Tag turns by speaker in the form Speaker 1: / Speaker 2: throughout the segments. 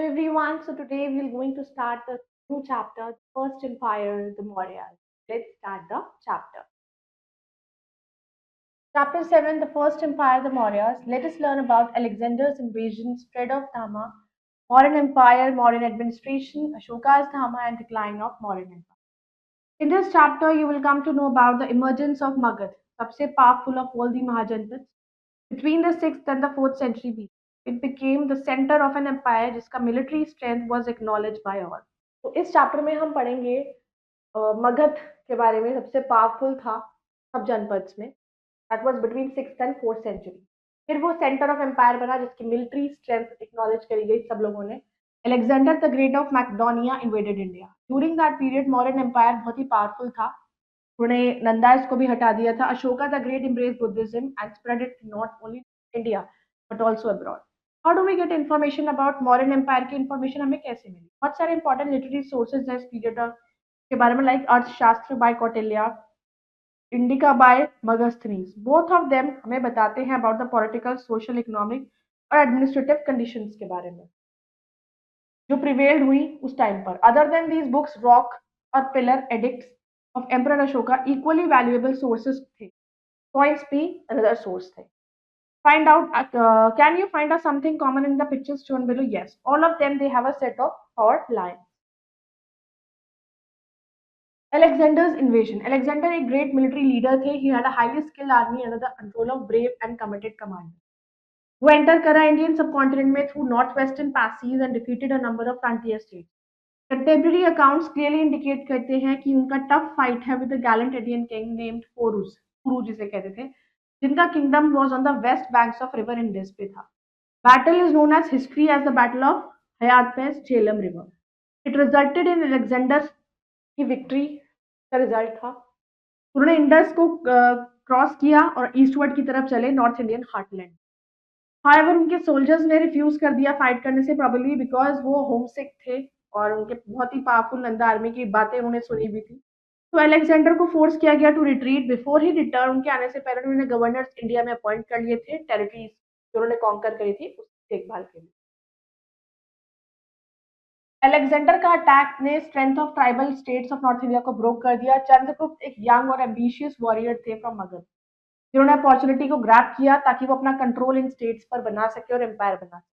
Speaker 1: everyone. So today we're going to start the new chapter, the first empire, the Mauryas. Let's start the chapter. Chapter 7, the first empire, the Mauryas. Let us learn about Alexander's invasion, spread of Dhamma, Mauryan Empire, Mauryan administration, Ashoka's Dhamma, and decline of Mauryan Empire. In this chapter, you will come to know about the emergence of Magad, सबसे powerful of all the Mahajanpads. Between the 6th and the 4th century BC, it became the center of an empire जिसका military strength was acknowledged by all. तो इस chapter में हम पढ़ेंगे मगध के बारे में सबसे पावरफुल था सब जनपद में that was between 6th and 4th century फिर वो सेंटर ऑफ एम्पायर बना जिसकी मिलिट्री स्ट्रेंथ एक्नॉलेज करी गई सब लोगों ने Alexander the Great of Macedonia invaded India during that period modern empire बहुत ही पावरफुल था उन्होंने नंदाइस को भी हटा दिया था Ashoka the Great embraced Buddhism and spread it not only India but also abroad how do we get information about modern empire की इन्फॉर्मेशन हमें कैसे मिली बहुत सारे इंपॉर्टेंट लिटरेरी सोर्सेज हैं इस पीरियड के बारे में like Arthashastra by Kautilya Indica by Megasthenes both of them हमें बताते हैं about the political social economic और एडमिनिस्ट्रेटिव कंडीशंस के बारे में जो प्रिवेल्ड हुई उस टाइम पर other than these books rock और pillar edicts of emperor Ashoka equally valuable sources थे पॉइंट्स भी अनदर सोर्स थे find out can you find out something common in the pictures shown below yes all of them they have a set of fault lines Alexander's invasion Alexander a great military leader थे he had a highly skilled army under the control of brave and committed commanders वो enter करा Indian subcontinent में through north western passes and defeated a number of frontier states contemporary accounts clearly indicate करते हैं कि उनका tough fight है with the gallant Indian king named Porus जिसे कहते थे जिनका kingdom was on the west banks of river Indus पे था battle is known as history as the battle of Hydaspes Jhelum river it resulted in Alexander की victory का result था उन्होंने इंडस को क्रॉस किया और ईस्टवर्ड की तरफ चले नॉर्थ इंडियन हार्टलैंड हाउएवर उनके सोल्जर्स ने रिफ्यूज कर दिया फाइट करने से प्रोबेबली बिकॉज वो होमसिक थे और उनके बहुत ही पावरफुल नंदा आर्मी की बातें उन्होंने सुनी भी थी तो अलेक्जेंडर को फोर्स किया गया टू रिट्रीट बिफोर ही रिटर्न उनके आने से पहले उन्होंने गवर्नर्स इंडिया में अपॉइंट कर लिए थे टेरिटरीज जो उन्होंने कॉन्कर करी थी उसकी देखभाल के लिए अलेक्जेंडर का अटैक ने strength of tribal states of north India को ब्रोक कर दिया चंद्रगुप्त एक यंग और एम्बिशियस वॉरियर थे फ्रॉम मगध जिन्होंने अपॉर्चुनिटी को ग्रैब किया ताकि वो अपना कंट्रोल इन स्टेट्स पर बना सके और एम्पायर बना सके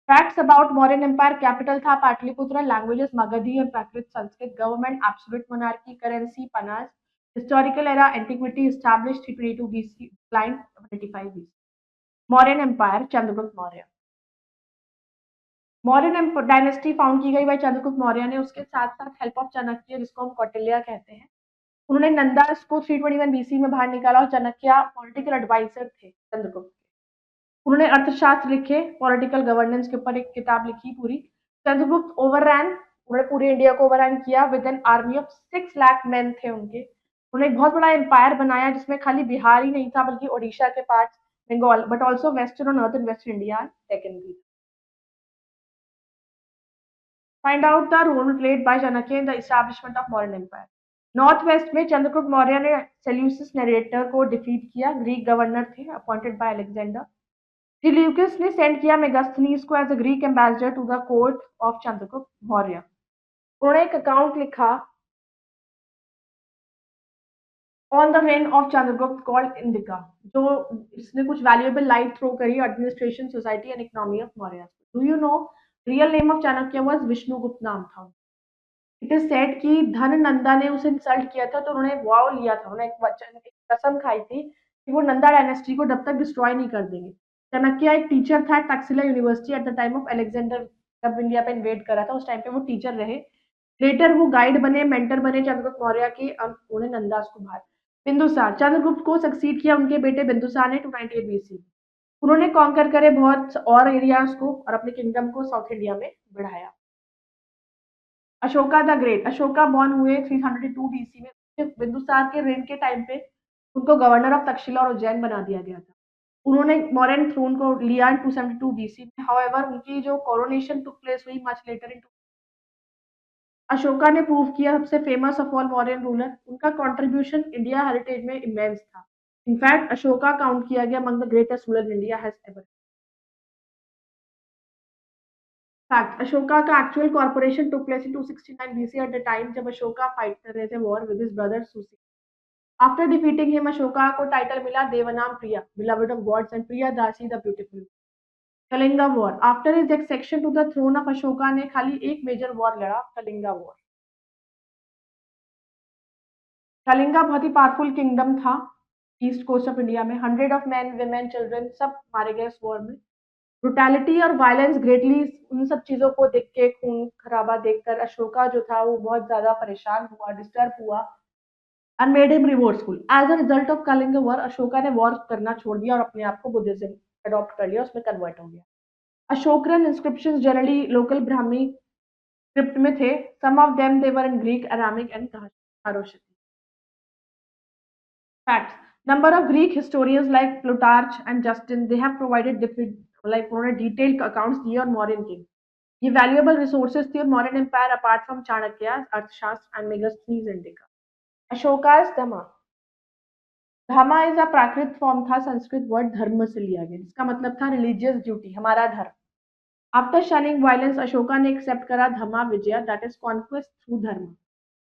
Speaker 1: facts about Mauryan empire capital था पाटलिपुत्र लैंग्वेजेस मगधी और Prakrit Sanskrit government absolute monarchy currency Panas historical era antiquity established 322 BC decline 25 BC Mauryan empire Chandragupta Maurya Mauryan dynasty found की गई भाई चंद्रगुप्त मौर्य ने उसके साथ साथ हेल्प ऑफ चाणक्य जिसको हम कौटिल्य कहते हैं उन्होंने नंदास को 321 BC में बाहर निकाला और चाणक्य पॉलिटिकल एडवाइजर थे चंद्रगुप्त उन्होंने अर्थशास्त्र लिखे पॉलिटिकल गवर्नेंस के ऊपर एक किताब लिखी पूरी चंद्रगुप्त ओवररैन उन्होंने पूरे इंडिया को ओवररन किया with an army of 6 lakh man थे उनके उन्होंने एक बहुत बड़ा एम्पायर बनाया जिसमें खाली बिहार ही नहीं था बल्कि ओडिशा के parts Bengal but also western और नॉर्थन वेस्टर्न इंडिया टेकन भी find out the role played by Chanakya in the establishment of modern empire north west में चंद्रगुप्त मौर्य ने सेल्यूसिस नरेटर को डिफीट किया ग्रीक गवर्नर थे अपॉइंटेड बाय अलेक्जेंडर सिल्यूकस ने सेंड किया मेगास्थनीज को as a Greek ambassador to the court of Chandragupta Maurya उन्होंने एक अकाउंट लिखा on the reign of Chandragupta called indica जो इसने कुछ वैल्यूएबल लाइट थ्रो करी administration society and economy of Maurya do you know real name of Chanakya was Vishnugupta नाम था इट इज सेड कि धन नंदा ने उसे इंसल्ट किया था तो उन्होंने वाव लिया था उन्होंने एक कसम खाई थी कि वो नंदा डायनेस्टी को जब तक डिस्ट्रॉय नहीं कर देंगे चाणक्य एक टीचर था Taxila university eight the time of Alexander जब इंडिया पे इन्वेड करा था उस टाइम पे वो टीचर रहे लेटर वो गाइड बने मेंटर बने चंद्रगुप्त मौर्य के उन्होंने नंदास को बाहर बिंदुसार चंद्रगुप्त को सक्सीड किया उनके बेटे बिंदुसार ने 298 BC उन्होंने कॉन्कर करे बहुत और एरियाज को और अपने किंगडम को साउथ इंडिया में बढ़ाया Ashoka the great Ashoka born हुए 302 BC में बिंदुसार के रेन के टाइम पे उनको गवर्नर ऑफ तक्षशिला और उज्जैन बना दिया गया था उन्होंने मॉडर्न थ्रोन को लिया इन 272 BC में हाउएवर उनकी जो कोरोनेशन टुक प्लेस हुई मच लेटर इन अशोका ने प्रूव किया सबसे famous of all Mauryan ruler उनका कंट्रीब्यूशन इंडिया हेरिटेज में इमेंस था इनफैक्ट अशोका काउंट किया गया among the greatest ruler India has ever fact, Ashoka का actual corporation took place in 269 BC at the time जब अशोका फाइट कर रहे थे war with his brother Susi. After defeating him Ashoka को टाइटल मिला Devanam Priya, beloved of gods, and Priya Dasi the beautiful. Kalinga war, after his accession to the throne of Ashoka ने खाली एक major war लड़ा, कलिंगा वॉर। कलिंगा बहुत ही पावरफुल किंगडम था ईस्ट कोस्ट ऑफ इंडिया में। Hundred of man women children सब मारे गए इस वॉर में। ब्रुटैलिटी और वायलेंस ग्रेटली, उन सब चीजों को देख के, खून खराबा देखकर अशोका जो था वो बहुत ज्यादा परेशान हुआ, डिस्टर्ब हुआ, and made him remorseful. As a result of Kalinga war Ashoka ने वॉर करना छोड़ दिया और अपने आप को बुद्धिज्म अडॉप्ट कर लिया, उसमें कन्वर्ट हो गया। Ashokan inscriptions generally local Brahmi script में थे। Some of them they were in Greek, Aramaic and Kharosthi. Facts. Number of Greek historians like Plutarch and Justin, they have provided different, like उन्होंने detailed accounts दिए on Mauryan king. ये valuable resources थे Mauryan empire apart from Chanakya's अर्थशास्त्र and Megasthenes Indica. Ashoka's Dhamma. Dharma is a Prakrit form था Sanskrit word धर्म से लिया गया, जिसका मतलब था रिलीजियस ड्यूटी, हमारा धर्म। आफ्टर शनिंग वायलेंस अशोका ने एक्सेप्ट करा धर्मा विजय, दैट इज कॉन्क्वेस्ट थ्रू धर्म।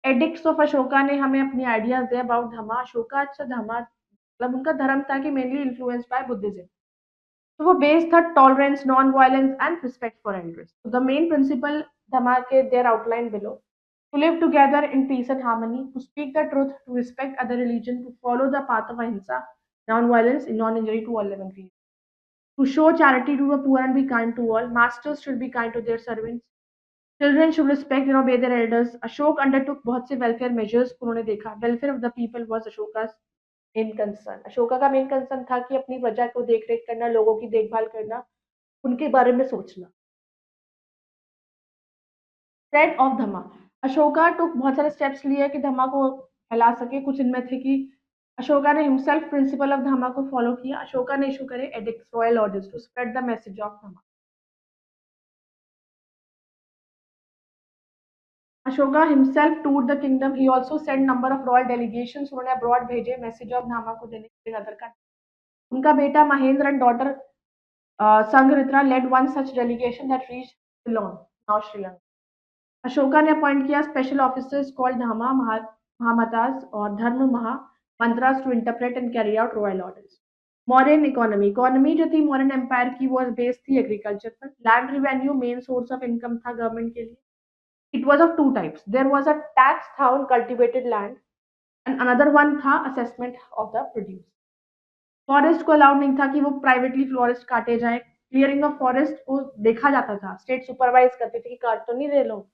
Speaker 1: एडिक्ट्स ऑफ अशोका ने हमें अपनी आइडियाज दिए अबाउट धर्मा। अशोका अच्छा धर्मा मतलब उनका धर्म था कि मेनली इन्फ्लुएंस्ड बाय बुद्धिज्म। तो वो बेस था tolerance, non violence and respect for elders. The main principle dharma के there outline below: to live together in peace and harmony, to speak the truth, to respect other religion, to follow the path of ahimsa, non-violence, non-injury to all living creatures, to show charity to the poor and be kind to all. Masters should be kind to their servants. Children should respect and obey their elders. Ashok undertook बहुत से welfare measures, उन्होंने देखा welfare of the people was Ashoka main concern. Ashoka का main concern था कि अपनी प्रजा को देख रेख करना, लोगों की देखभाल करना, उनके बारे में सोचना। स्प्रेड ऑफ धम्मा, अशोका टुक बहुत सारे स्टेप्स लिए कि धम्मा को फैला सके। कुछ इनमें थे कि अशोका ने हिमसेल्फ प्रिंसिपल ऑफ धम्मा को फॉलो किया। अशोका ने इशू करे edicts, royal orders to spread the message of Dhamma. Ashoka himself tour the kingdom, he also send number of royal delegations, उन्होंने अब्रॉड भेजे मैसेज ऑफ धामा को देने के लिए अदर कंट्री। उनका बेटा Mahendra and daughter Sanghamitra led one such delegation that reach Ceylon, now Sri. Ashoka ने appoint किया स्पेशल ऑफिसर्स कॉल्ड धामा महामताज और Dharma Maha Mantras to interpret and carry out royal orders. Modern economy, economy जो थी मॉडर्न एम्पायर की वो बेस्ड थी एग्रीकल्चर पर। Land revenue main source of income था गवर्नमेंट के लिए। It was of two types. There was a tax था on cultivated land and another one था assessment of the produce. Forest को अलाउड नहीं था कि वो प्राइवेटली फॉरेस्ट काटे जाए। क्लियरिंग ऑफ फॉरेस्ट को देखा जाता था, स्टेट सुपरवाइज करते थे कि काट तो नहीं रहे लोग,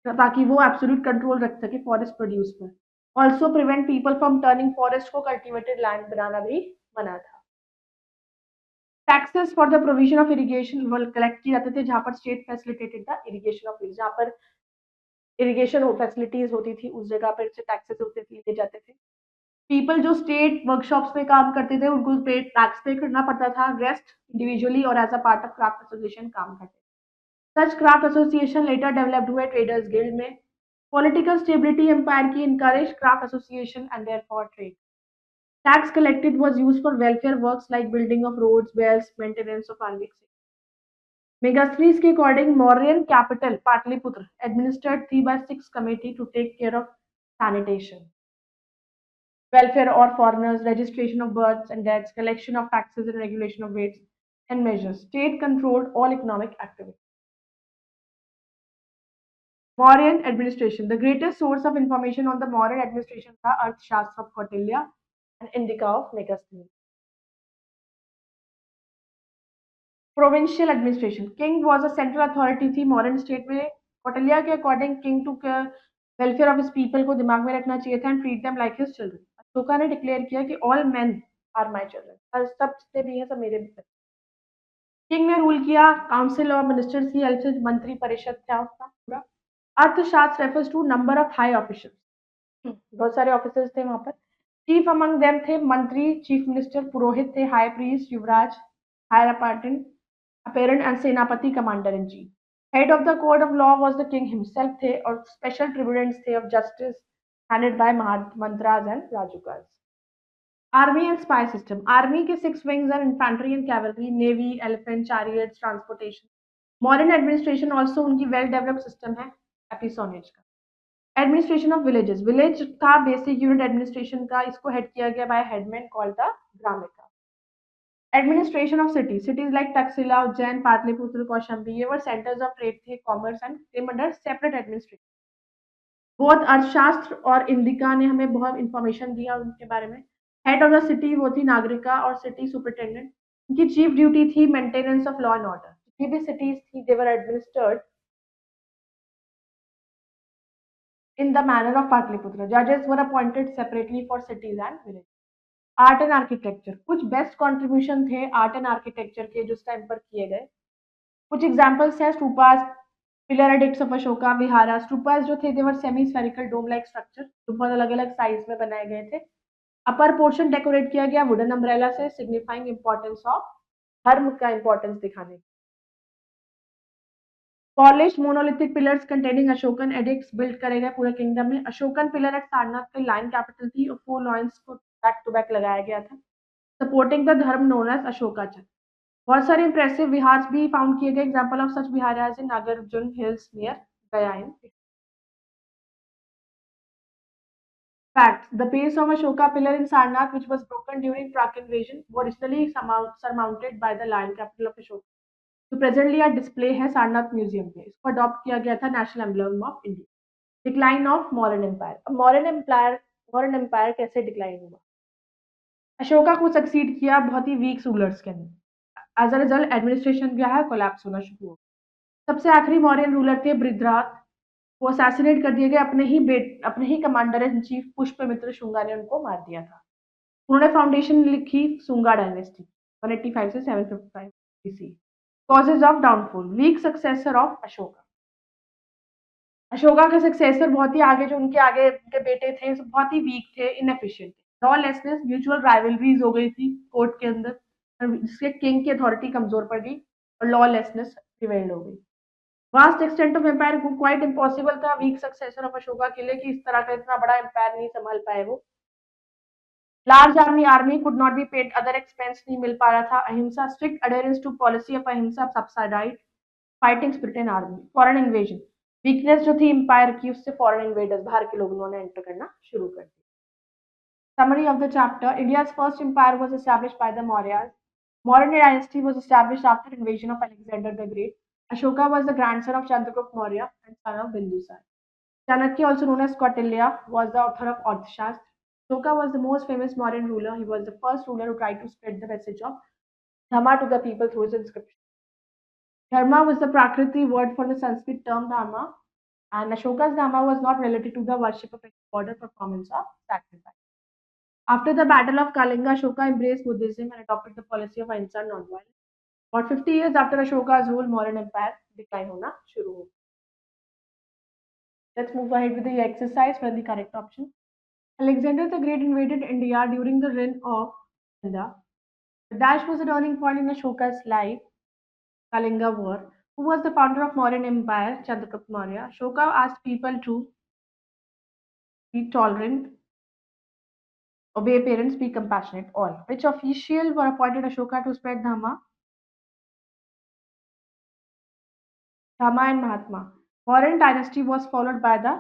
Speaker 1: ताकि वो एब्सोल्यूट कंट्रोल रख सके फॉरेस्ट प्रोड्यूस पर। Also prevent people from turning forest को कल्टिवेटेड लैंड बनाना भी मना था। Taxes for the provision of irrigation collect किए जाते थे, जहां पर state facilitated the irrigation of, जहां पर इरिगेशन फैसिलिटीज होती थी उस जगह पर से टैक्सेस होते लिए जाते थे। पीपल जो स्टेट वर्कशॉप्स में काम करते थे उनको पे टैक्स पे करना पड़ता था। रेस्ट इंडिविजुअली और as a part of craft association काम करते थे। Such craft association later developed हुए ट्रेडर्स गिल्ड में। पॉलिटिकल स्टेबिलिटी एम्पायर की encourage craft association and therefore trade. Tax collected was used for welfare works like building of roads, wells, maintenance of army. Megasthenes के according Mauryan capital Pataliputra administered थी by 6 committee to take care of sanitation, welfare of foreigners, registration of births and deaths, collection of taxes and regulation of weights and measures. State controlled all economic activity. Mauryan administration. The greatest source of information on the Mauryan administration was Arthashastra of Kautilya and Indica of Megasthenes. Provincial administration. King was a central authority थी Mauryan state में। कौटिल्य के according king took welfare of his people को दिमाग में रखना चाहिए था and treat them like his children. Ashoka ने डिक्लेयर किया कि all men are my children, और सब जितने भी हैं सब मेरे भी। किंग ने रूल किया, काउंसिल और मिनिस्टर्स की हेल्प से मंत्री परिषद था उसका पूरा। Arthashastra refers to number of high officers, बहुत सारे ऑफिसर्स थे वहां पर। चीफ अमंग देम थे मंत्री, चीफ मिनिस्टर, पुरोहित थे, high priest, yuvraj, heir apparent and senapati, commander in chief. Head of the code of law was the king himself थे, और स्पेशल ट्रिब्यूनेंट्स थे of justice handed by mantras and rajukas. Army and spy system. Army के 6 wings are infantry and cavalry, navy, elephant, chariots, transportation. Modern administration also उनकी well developed system है espionage का। Administration of villages, village था basic unit administration का, इसको हेड किया गया by headman called the gramika. Administration of city, cities like Takshashila, Ujjain, Pataliputra, Kaushambi, ये वर सेंटर्स ऑफ ट्रेड थे, commerce and came under separate administration. बहुत अर्थशास्त्र और इंदिका ने हमें बहुत इंफॉर्मेशन दिया उनके बारे में। हेड ऑफ द सिटी वो थी नागरिका और सिटी सुपरिटेंडेंट। उनकी चीफ ड्यूटी थी maintenance of law and order. जितनी भी सिटीज थी they were administered in the manner of Pataliputra. जजेस were appointed separately for cities and village. Art and architecture, कुछ बेस्ट कंट्रीब्यूशन थे आर्ट एंड आर्किटेक्चर के जो उस टाइम पर किए गए। कुछ एग्जांपल्स हैं stupas, pillar edicts of Ashoka viharas. Stupas जो थे they were semi spherical dome like structure जो बहुत अलग अलग साइज में बनाए गए थे। अपर पोर्शन डेकोरेट किया गया वुडन अम्ब्रेला से, सिग्निफाइंग इंपॉर्टेंस ऑफ धर्म का इंपॉर्टेंस दिखाने। Polish monolithic pillars containing Ashokan addicts build करे गए पूरे किंगडम में। अशोकन पिलर एट सारनाथ की लाइन कैपिटल थी और 4 लॉइंस को बैक टू बैक लगाया गया था, supporting the Dharma known as Ashoka Chakra. बहुत सारे इंप्रेसिव विहार भी फाउंड किए गए। Example of such vihara in Nagarjuna Hills near Gaya in. Facts: the base of Ashoka pillar in Sarnath, which was broken during Prak invasion, was originally surmounted by the lion capital of Ashoka. तो presently यहाँ display है Sarnath museum में। इसको adopt किया गया था national emblem of India. Decline of Mauryan empire. अब Mauryan empire कैसे डिक्लाइन हुआ? अशोका को सक्सीड किया बहुत ही वीक रूलर्स के अंदर। एज अ रिजल्ट एडमिनिस्ट्रेशन क्या है कोलैप्स होना शुरू हो। सबसे आखिरी मौर्यन रूलर थे बृहद्रथ। वो असैसिनेट कर दिए गए। अपने ही commander in chief Pushpamitra Shunga ने उनको मार दिया था। उन्होंने फाउंडेशन लिखी सुंगा डायनेस्टी 185 से 755 BC. Causes of downfall, weak successor of Ashoka. Ashoka के सक्सेसर बहुत ही आगे, जो उनके आगे के बेटे थे बहुत ही वीक थे, इनएफिशिएंट थे। लॉलेसनेस, म्यूचुअल राइवलरीज हो गई थी कोर्ट के अंदर जिससे किंग की अथॉरिटी कमजोर पड़ गई और लॉलेसनेस प्रिवेल्ड हो गई। Vast extent of empire, quite impossible था वीक सक्सेसर ऑफ अशोका के लिए कि इस तरह का इतना बड़ा एम्पायर नहीं संभाल पाए वो। Large army could not be paid, other expense नहीं मिल पा रहा था। Ahimsa, strict adherence to policy of ahimsa subsidised fighting spirit in army. Foreign invasion, weakness जो थी एम्पायर की उससे फॉरेन इन्वेडर्स बाहर के लोग उन्होंने एंटर करना शुरू कर दिया। Summary of the chapter: India's first empire was established by the Mauryas. Mauryan dynasty was established after invasion of Alexander the Great. Ashoka was the grandson of Chandragupta Maurya and son of Bindusar. Chanakya, also known as Kautilya, was the author of Arthashastra. Ashoka was the most famous Mauryan ruler. He was the first ruler who tried to spread the message of Dhamma to the people through his inscription. Dharma was the Prakriti word for the Sanskrit term Dharma, and Ashoka's Dharma was not related to the worship of any god or performance of sacrifice. After the Battle of Kalinga, Ashoka embraced Buddhism and adopted the policy of ahimsa and non-violence. About 50 years after Ashoka's rule, Mauryan Empire decline होना शुरू हो. Let's move ahead with the exercise for the correct option. Alexander the Great invaded India during the reign of Kalinga. The dash was a turning point in Ashoka's life. Kalinga War. Who was the founder of Mauryan Empire? Chandragupta Maurya. Ashoka asked people to be tolerant, obey parents, be compassionate. All. Which official were appointed Ashoka to spread Dhamma and Mahatma? Mauryan dynasty was followed by the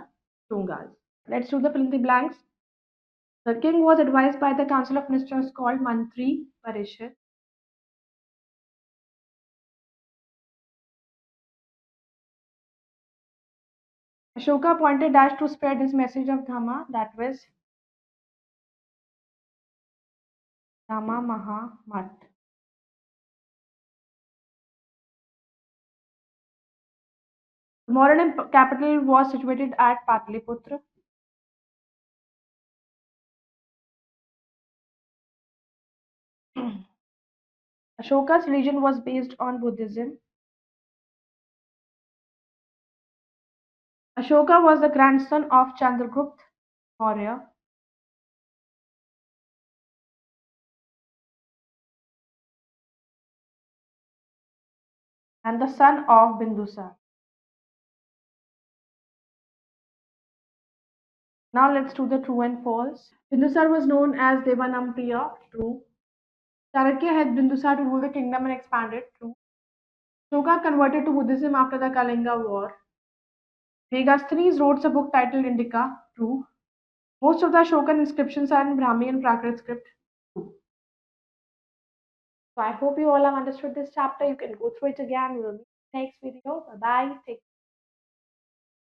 Speaker 1: Shungas. Let's do the fill in the blanks. The king was advised by the council of ministers called Mantri Parishad. Ashoka appointed Dash to spread his message of Dhamma, that was Dhamma Mahamat. The Mauryan capital was situated at Patliputra. Ashoka's religion was based on Buddhism. Ashoka was the grandson of Chandragupta Maurya. And the son of Bindusar. Now let's do the true and false. Bindusar was known as Devanampriya, true. Chanakya had Bindusar to rule the kingdom and expand it, true. Ashoka converted to Buddhism after the Kalinga War. Megasthenes wrote a book titled Indica. True. Most of the Ashokan inscriptions are in Brahmi and Prakrit script. True. So I hope you all have understood this chapter. You can go through it again. We'll meet in the next video. Bye bye. Take